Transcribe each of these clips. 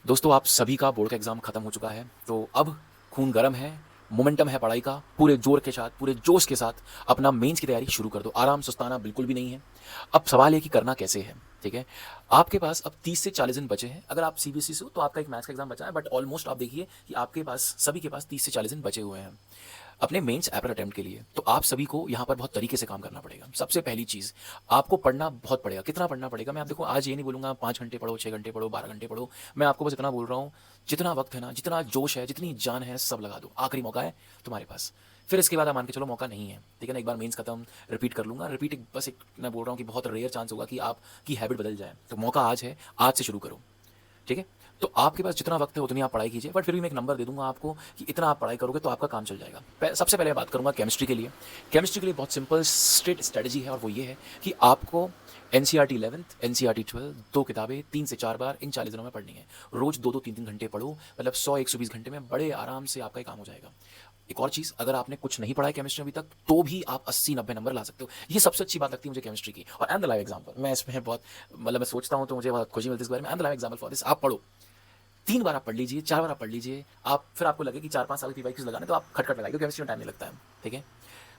दोस्तों आप सभी का बोर्ड का एग्ज़ाम ख़त्म हो चुका है, तो अब खून गर्म है, मोमेंटम है पढ़ाई का, पूरे ज़ोर के साथ, पूरे जोश के साथ अपना मेंस की तैयारी शुरू कर दो। आराम सुस्ताना बिल्कुल भी नहीं है। अब सवाल ये कि करना कैसे है, ठीक है? आपके पास अब 30 से 40 दिन बचे हैं। अगर आप सीबीएसई से हो तो आपका एक मैथ्स का एग्ज़ाम बचा है, बट ऑलमोस्ट आप देखिए कि आपके पास सभी के पास 30 से 40 दिन बचे हुए हैं अपने मेंस एप्रल अटेम्प्ट के लिए। तो आप सभी को यहाँ पर बहुत तरीके से काम करना पड़ेगा। सबसे पहली चीज़, आपको पढ़ना बहुत पड़ेगा। कितना पढ़ना पड़ेगा? मैं आप देखो आज ये नहीं बोलूँगा 5 घंटे पढ़ो, 6 घंटे पढ़ो, 12 घंटे पढ़ो। मैं आपको बस इतना बोल रहा हूँ, जितना वक्त है ना, जितना जोश है, जितनी जान है, सब लगा दो। आखिरी मौका है तुम्हारे पास। फिर इसके बाद आप मान के चलो मौका नहीं है, ठीक है ना? एक बार मेंस खत्म, रिपीट कर लूँगा। रिपीट एक बस एक मैं बोल रहा हूँ कि बहुत रेयर चांस होगा कि आपकी हैबिट बदल जाए। तो मौका आज है, आज से शुरू करो, ठीक है? तो आपके पास जितना वक्त है उतनी आप पढ़ाई कीजिए, बट फिर भी मैं एक नंबर दे दूंगा आपको कि इतना आप पढ़ाई करोगे तो आपका काम चल जाएगा। सबसे पहले बात करूंगा केमिस्ट्री के लिए। केमिस्ट्री के लिए बहुत सिंपल स्ट्रेट स्ट्रेटजी है, और वो ये है कि आपको एनसीईआरटी 11th, एनसीईआरटी 12 दो किताबें 3 से 4 बार इन 40 दिनों में पढ़नी है। रोज 2-2 3-3 घंटे पढ़ो, मतलब 100-120 घंटे में बड़े आराम से आपका ये काम हो जाएगा। एक और चीज़, अगर आपने कुछ नहीं पढ़ा है केमिस्ट्री अभी तक, तो भी आप 80-90 नंबर ला सकते हो। ये सबसे अच्छी बात लगती है मुझे केमिस्ट्री की। और I am the live example. मैं इसमें बहुत मतलब मैं सोचता हूँ तो मुझे बहुत खुशी मिलती है इस बारे में। I am the live example for this. आप पढ़ो, 3 बार आप पढ़ लीजिए, 4 बार आप पढ़ लीजिए। आप फिर आपको लगे कि 4-5 साल की पीवाईक्यूज लगाने, तो आप खटखट लगाइए, केमिस्ट्री में टाइम नहीं लगता है, ठीक है?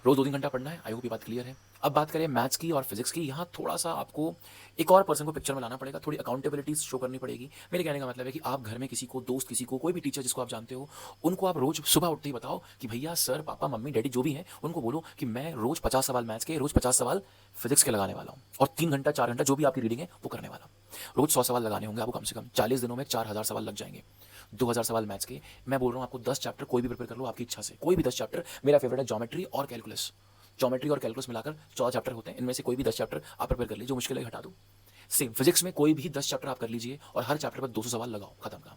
रोज 2-3 घंटा पढ़ना है। आई होप ये बात क्लियर है। अब बात करें मैथ्स की और फिजिक्स की। यहाँ थोड़ा सा आपको एक और पर्सन को पिक्चर में लाना पड़ेगा, थोड़ी अकाउंटेबिलिटीज शो करनी पड़ेगी। मेरे कहने का मतलब है कि आप घर में किसी को, दोस्त किसी को, कोई भी टीचर जिसको आप जानते हो, उनको आप रोज सुबह उठते ही बताओ कि भैया, सर, पापा, मम्मी, डैडी जो भी हैं, उनको बोलो कि मैं रोज 50 सवाल मैथ्स के, रोज 50 सवाल फिजिक्स के लगाने वाला हूँ, और 3 घंटा 4 घंटा जो भी आपकी रीडिंग है वो करने वाला हूँ। रोज 100 सवाल लगाने होंगे आपको, कम से कम 40 दिनों में 4000 सवाल लग जाएंगे। 2000 सवाल मैथ्स के। मैं बोल रहा हूँ आपको 10 चैप्टर कोई भी प्रिपेयर कर लो आपकी इच्छा से, कोई भी 10 चैप्टर। मेरा फेवरेट है ज्योमेट्री और कैलकुलस। ज्योमेट्री और कैलकुलस मिलाकर 14 चैप्टर होते हैं। इनमें से कोई भी 10 चैप्टर आप प्रिपेयर कर लीजिए, जो मुश्किल है हटा दो। सेम फिजिक्स में कोई भी 10 चैप्टर आप कर लीजिए, और हर चैप्टर पर 200 सवाल लगाओ, खत्म काम।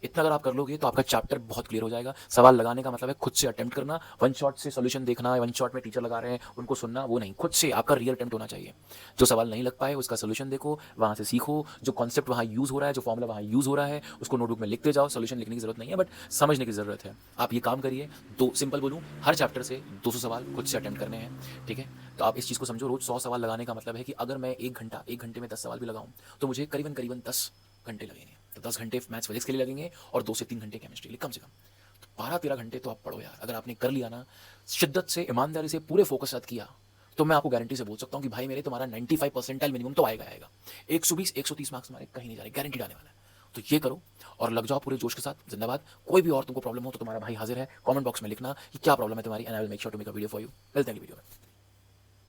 इतना अगर आप कर लोगे तो आपका चैप्टर बहुत क्लियर हो जाएगा। सवाल लगाने का मतलब है खुद से अटेम्प्ट करना। वन शॉट से सॉल्यूशन देखना, वन शॉट में टीचर लगा रहे हैं उनको सुनना, वो नहीं। खुद से आपका रियल अटेम्प्ट होना चाहिए। जो सवाल नहीं लग पाए उसका सोल्यूशन देखो, वहाँ से सीखो। जो कॉन्सेप्ट वहाँ यूज़ हो रहा है, जो फॉर्मूला वहाँ यूज़ हो रहा है, उसको नोटबुक में लिखते जाओ। सोल्यूशन लिखने की जरूरत नहीं है, बट समझने की जरूरत है। आप ये काम करिए। दो सिंपल बोलूँ, हर चैप्टर से 200 सवाल खुद से अटेम्प्ट करने हैं, ठीक है? तो आप इस चीज़ को समझो। रोज 100 सवाल लगाने का मतलब है कि अगर मैं 1 घंटा, 1 घंटे में 10 सवाल भी लगाऊं, तो मुझे करीबन करीबन 10 घंटे लगेंगे। तो 10 घंटे मैथ्स फिजिक्स के लिए लगेंगे, और 2 से 3 घंटे केमिस्ट्री के लिए, कम से कम। तो 12-13 घंटे तो आप पढ़ो यार। अगर आपने कर लिया ना, शिद्दत से, ईमानदारी से, पूरे फोकस साथ किया, तो मैं आपको गारंटी से बोल सकता हूँ कि भाई मेरे, तुम्हारा 95 परसेंटाइल मिनिमम तो आएगा आएगा। 120-130 मार्क्स हमारे कहीं नहीं जा रहे, गारंटी आने वाला है। तो ये करो और लग जाओ पूरे जोश के साथ। जिंदाबाद। कोई भी और तुमको प्रॉब्लम हो तो तुम्हारा भाई हाजिर है। कमेंट बॉक्स में लिखना कि क्या प्रॉब्लम है तुम्हारी, and I will make sure to make a video for you. मिलते हैं अगली वीडियो में।